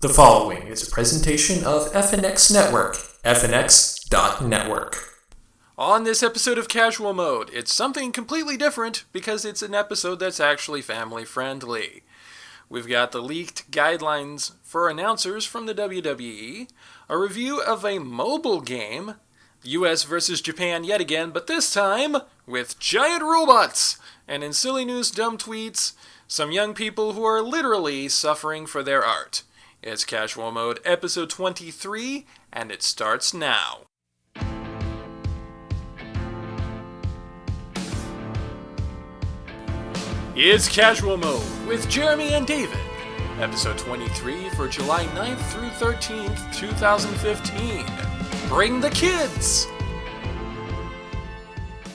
The following is a presentation of FNX Network, fnx.network. On this episode of Casual Mode, it's something completely different because it's an episode that's actually family-friendly. We've got the leaked guidelines for announcers from the WWE, a review of a mobile game, US versus Japan yet again, but this time with giant robots, and in silly news dumb tweets, some young people who are literally suffering for their art. It's Casual Mode, episode 23, and it starts now. It's Casual Mode with Jeremy and David, episode 23 for July 9th through 13th, 2015. Bring the kids!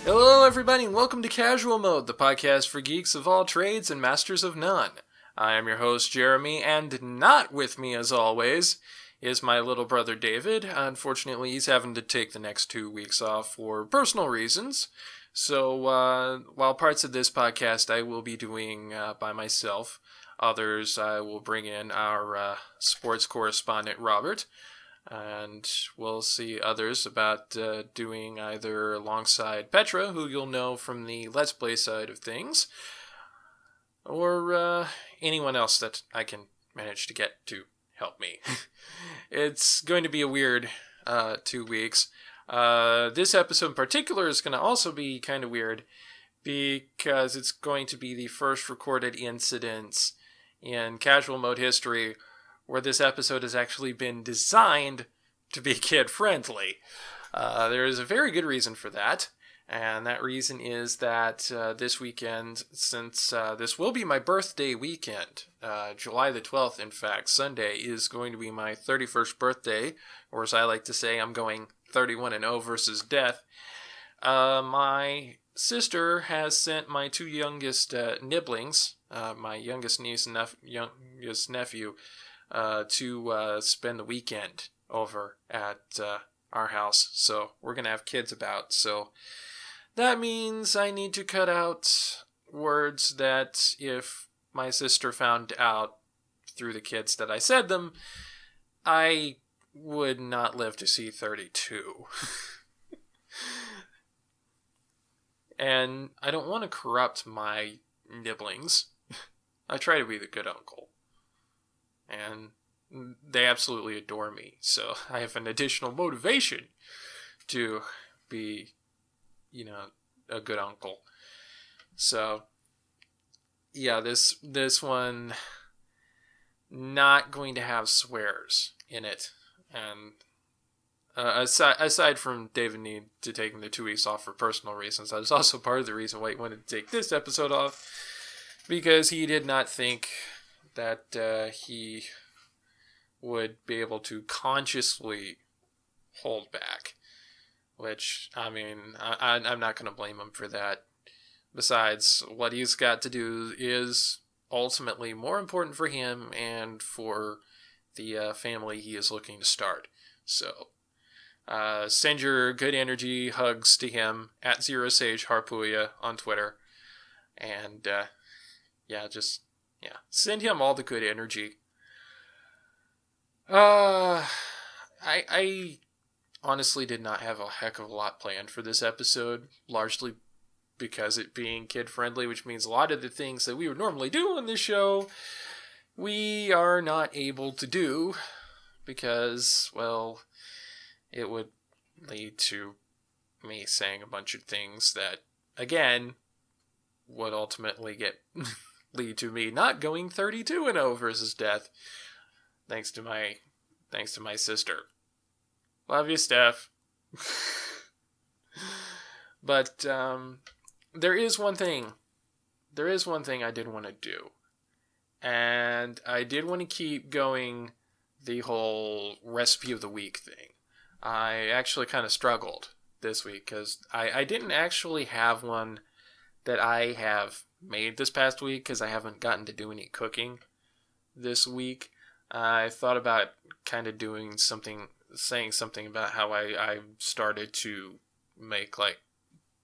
Hello everybody and welcome to Casual Mode, the podcast for geeks of all trades and masters of none. I am your host, Jeremy, and not with me, as always, is my little brother, David. Unfortunately, he's having to take the next 2 weeks off for personal reasons. So, while parts of this podcast I will be doing by myself, others I will bring in our sports correspondent, Robert, and we'll see others about doing either alongside Petra, who you'll know from the Let's Play side of things, or anyone else that I can manage to get to help me. It's going to be a weird 2 weeks. This episode in particular is going to also be kind of weird because it's going to be the first recorded incidents in Casual Mode history where this episode has actually been designed to be kid-friendly. There is a very good reason for that. And that reason is that this weekend, since this will be my birthday weekend, July the 12th, in fact, Sunday, is going to be my 31st birthday, or as I like to say, I'm going 31-0 versus death. My sister has sent my two youngest nibblings, my youngest niece and youngest nephew, to spend the weekend over at our house. So we're going to have kids about, so that means I need to cut out words that if my sister found out through the kids that I said them, I would not live to see 32. And I don't want to corrupt my nibblings. I try to be the good uncle. And they absolutely adore me, so I have an additional motivation to be, a good uncle. So, yeah, this one not going to have swears in it. And aside from David need to taking the 2 weeks off for personal reasons, that is also part of the reason why he wanted to take this episode off, because he did not think that he would be able to consciously hold back. Which, I'm not going to blame him for that. Besides, what he's got to do is ultimately more important for him and for the family he is looking to start. So, send your good energy hugs to him at ZeroSageHarpuya on Twitter. And, send him all the good energy. I honestly did not have a heck of a lot planned for this episode, largely because it being kid-friendly, which means a lot of the things that we would normally do on this show, we are not able to do because, well, it would lead to me saying a bunch of things that, again, would ultimately lead to me not going 32-0 versus death, thanks to my sister. Love you, Steph. But there is one thing I did want to do. And I did want to keep going the whole recipe of the week thing. I actually kind of struggled this week because I didn't actually have one that I have made this past week because I haven't gotten to do any cooking this week. I thought about kind of doing something, saying something about how I started to make like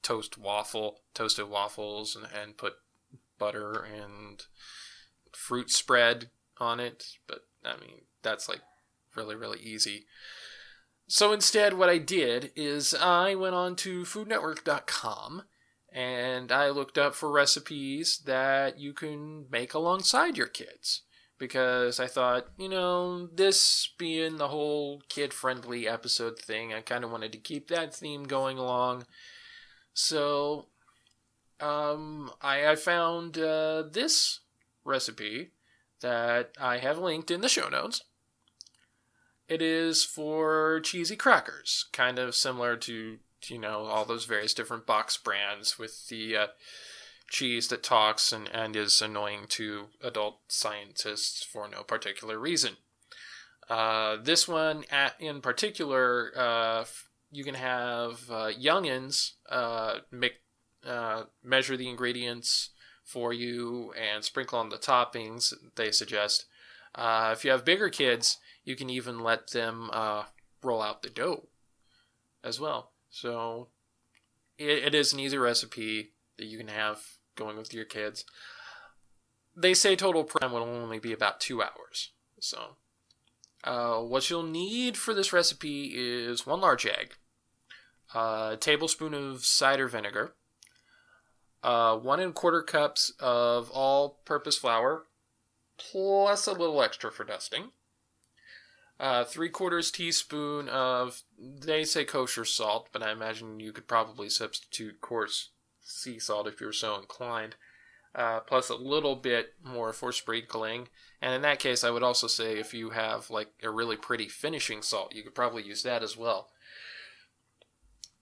toasted waffles and put butter and fruit spread on it, but I mean, that's like really, really easy. So instead, what I did is I went on to foodnetwork.com and I looked up for recipes that you can make alongside your kids. Because I thought, this being the whole kid-friendly episode thing, I kind of wanted to keep that theme going along. So, I found this recipe that I have linked in the show notes. It is for cheesy crackers, kind of similar to, all those various different box brands with the cheese that talks and is annoying to adult scientists for no particular reason. This one, in particular, you can have youngins measure the ingredients for you and sprinkle on the toppings they suggest. If you have bigger kids, you can even let them roll out the dough as well. So it is an easy recipe that you can have going with your kids. They say total prep will only be about 2 hours. So what you'll need for this recipe is 1 large egg, a tablespoon of cider vinegar, 1 1/4 cups of all-purpose flour, plus a little extra for dusting, 3/4 teaspoon of, they say kosher salt, but I imagine you could probably substitute coarse sea salt if you're so inclined, plus a little bit more for sprinkling. And in that case, I would also say if you have like a really pretty finishing salt, you could probably use that as well.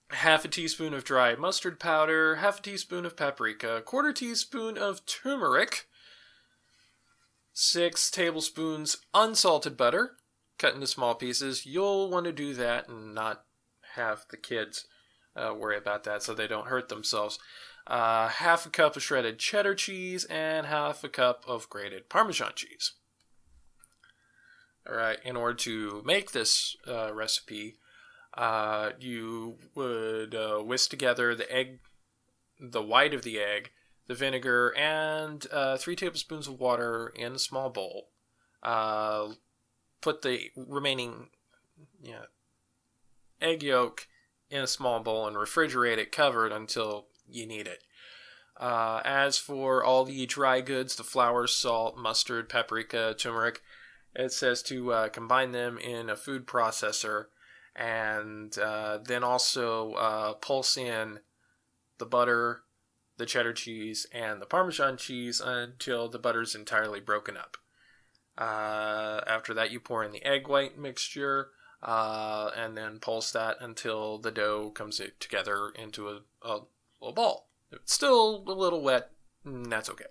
1/2 teaspoon of dry mustard powder, 1/2 teaspoon of paprika, 1/4 teaspoon of turmeric, 6 tablespoons unsalted butter, cut into small pieces. You'll want to do that and not have the kids worry about that so they don't hurt themselves. 1/2 cup of shredded cheddar cheese and 1/2 cup of grated Parmesan cheese. All right, in order to make this recipe, you would whisk together the egg, the white of the egg, the vinegar, and 3 tablespoons of water in a small bowl. Put the remaining egg yolk in a small bowl and refrigerate it covered until you need it. As for all the dry goods, the flour, salt, mustard, paprika, turmeric, it says to combine them in a food processor and then also pulse in the butter, the cheddar cheese, and the Parmesan cheese until the butter is entirely broken up. After that, you pour in the egg white mixture and then pulse that until the dough comes together into a little ball. If it's still a little wet, that's okay.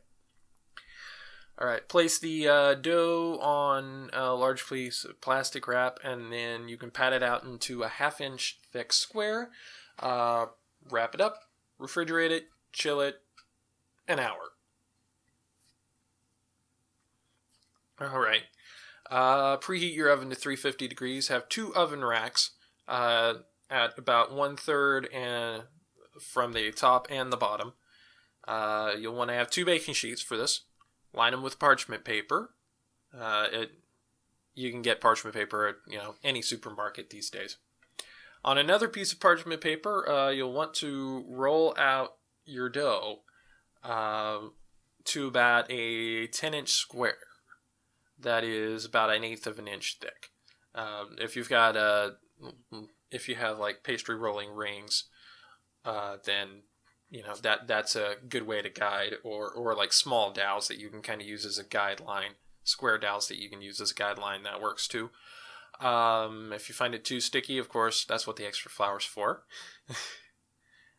All right, place the dough on a large piece of plastic wrap, and then you can pat it out into a 1/2 inch thick square. Wrap it up, refrigerate it, chill it, an hour. All right. Preheat your oven to 350 degrees. Have 2 oven racks at about 1/3 and from the top and the bottom. You'll want to have 2 baking sheets for this. Line them with parchment paper. You can get parchment paper at any supermarket these days. On another piece of parchment paper, you'll want to roll out your dough to about a 10-inch square. That is about 1/8 of an inch thick. If you have like pastry rolling rings, then that's a good way to guide, or like small dowels that you can kind of use as a guideline, square dowels that you can use as a guideline, that works too. If you find it too sticky, of course, that's what the extra flour's for.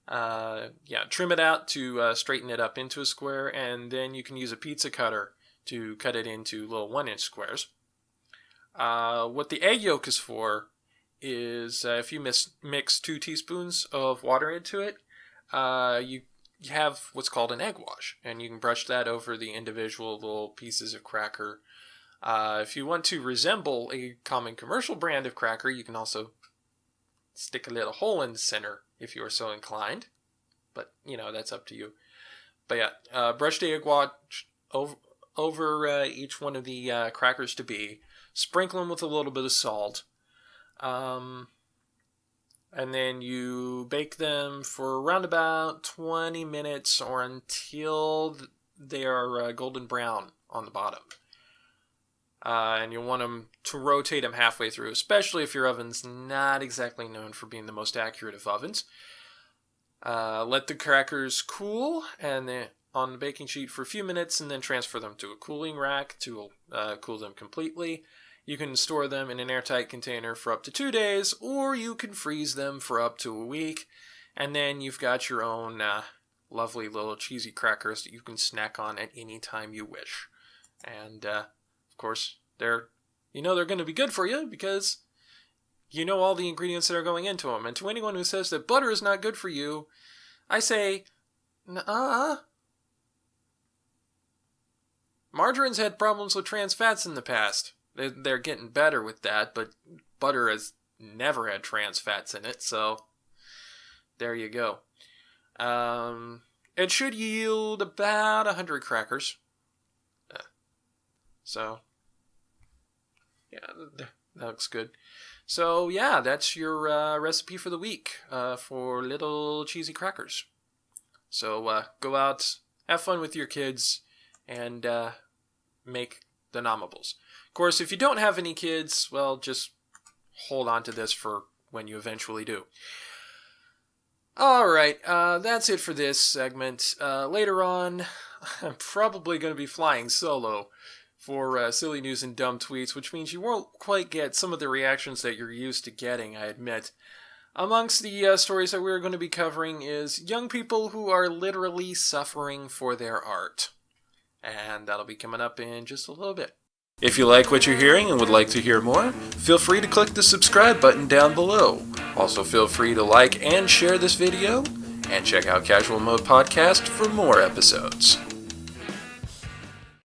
Trim it out to straighten it up into a square, and then you can use a pizza cutter to cut it into little 1-inch squares. What the egg yolk is for is if you mix 2 teaspoons of water into it, you have what's called an egg wash, and you can brush that over the individual little pieces of cracker. If you want to resemble a common commercial brand of cracker, you can also stick a little hole in the center if you are so inclined, but that's up to you. But brush the egg wash over each one of the crackers to be. Sprinkle them with a little bit of salt. And then you bake them for around about 20 minutes or until they are golden brown on the bottom. And you'll want to rotate them halfway through, especially if your oven's not exactly known for being the most accurate of ovens. Let the crackers cool and then on the baking sheet for a few minutes, and then transfer them to a cooling rack to cool them completely. You can store them in an airtight container for up to 2 days, or you can freeze them for up to a week, and then you've got your own lovely little cheesy crackers that you can snack on at any time you wish. And of course, they're going to be good for you because you know all the ingredients that are going into them. And to anyone who says that butter is not good for you, I say, nuh-uh. Margarine's had problems with trans fats in the past. They're getting better with that, but butter has never had trans fats in it, so there you go. It should yield about 100 crackers. So, yeah, that looks good. So, yeah, that's your recipe for the week for little cheesy crackers. So, go out, have fun with your kids, and make the Nomables. Of course, if you don't have any kids, well, just hold on to this for when you eventually do. Alright, that's it for this segment. Later on, I'm probably going to be flying solo for silly news and dumb tweets, which means you won't quite get some of the reactions that you're used to getting, I admit. Amongst the stories that we're going to be covering is young people who are literally suffering for their art. And that'll be coming up in just a little bit. If you like what you're hearing and would like to hear more, feel free to click the subscribe button down below. Also feel free to like and share this video, and check out Casual Mode Podcast for more episodes.